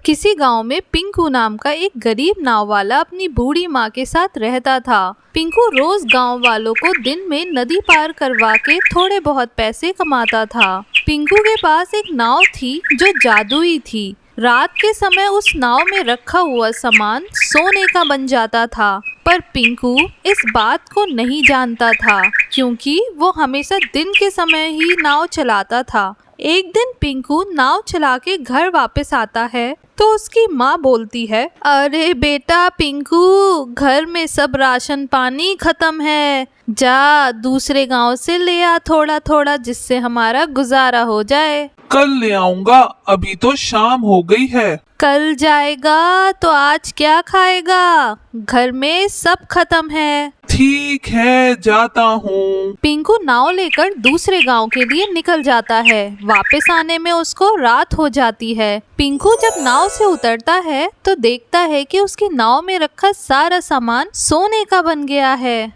किसी गांव में पिंकू नाम का एक गरीब नाव वाला अपनी बूढ़ी माँ के साथ रहता था। पिंकू रोज गांव वालों को दिन में नदी पार करवा के थोड़े बहुत पैसे कमाता था। पिंकू के पास एक नाव थी जो जादुई थी। रात के समय उस नाव में रखा हुआ सामान सोने का बन जाता था, पर पिंकू इस बात को नहीं जानता था क्योंकि वो हमेशा दिन के समय ही नाव चलाता था। एक दिन पिंकू नाव चला के घर वापस आता है तो उसकी माँ बोलती है, अरे बेटा पिंकू, घर में सब राशन पानी खत्म है, जा दूसरे गांव से ले आ थोड़ा थोड़ा जिससे हमारा गुजारा हो जाए। कल ले आऊंगा, अभी तो शाम हो गई है। कल जाएगा तो आज क्या खाएगा? घर में सब खत्म है। ठीक है, जाता हूँ। पिंकू नाव लेकर दूसरे गांव के लिए निकल जाता है। वापस आने में उसको रात हो जाती है। पिंकू जब नाव से उतरता है तो देखता है कि उसकी नाव में रखा सारा सामान सोने का बन गया है।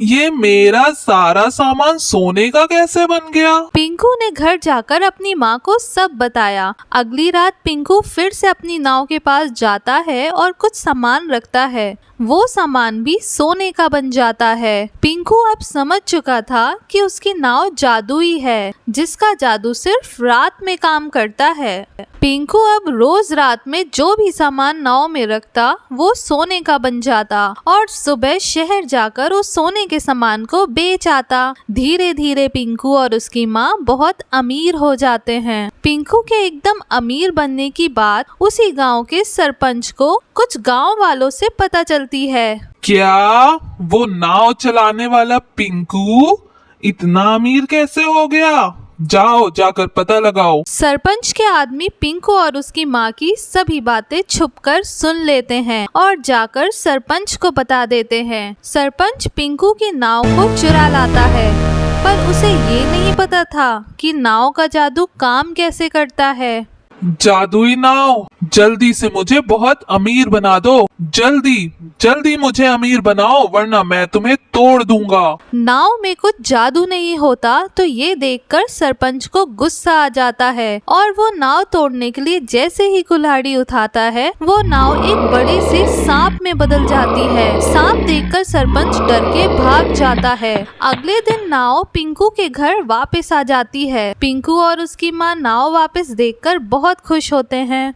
ये मेरा सारा सामान सोने का कैसे बन गया? पिंकू ने घर जाकर अपनी माँ को सब बताया। अगली रात पिंकू फिर से अपनी नाव के पास जाता है और कुछ सामान रखता है। वो सामान भी सोने का बन जाता है। पिंकू अब समझ चुका था कि उसकी नाव जादुई है, जिसका जादू सिर्फ रात में काम करता है। पिंकू अब रोज रात में जो भी सामान नाव में रखता वो सोने का बन जाता और सुबह शहर जाकर उस सोने के सामान को बेच आता। धीरे धीरे पिंकू और उसकी माँ बहुत अमीर हो जाते हैं। पिंकू के एकदम अमीर बनने की बात उसी गांव के सरपंच को कुछ गांव वालों से पता चलती है। क्या वो नाव चलाने वाला पिंकू इतना अमीर कैसे हो गया? जाओ जाकर पता लगाओ। सरपंच के आदमी पिंकू और उसकी माँ की सभी बातें छुपकर सुन लेते हैं और जाकर सरपंच को बता देते हैं। सरपंच पिंकू की नाव को चुरा लाता है, पर उसे ये नहीं पता था कि नाव का जादू काम कैसे करता है। जादुई नाव, जल्दी से मुझे बहुत अमीर बना दो। जल्दी जल्दी मुझे अमीर बनाओ, वरना मैं तुम्हें तोड़ दूंगा। नाव में कुछ जादू नहीं होता तो ये देखकर सरपंच को गुस्सा आ जाता है और वो नाव तोड़ने के लिए जैसे ही कुल्हाड़ी उठाता है वो नाव एक बड़े से सांप में बदल जाती है। सांप देखकर सरपंच डर के भाग जाता है। अगले दिन नाव पिंकू के घर वापस आ जाती है। पिंकू और उसकी माँ नाव वापस देखकर बहुत खुश होते हैं।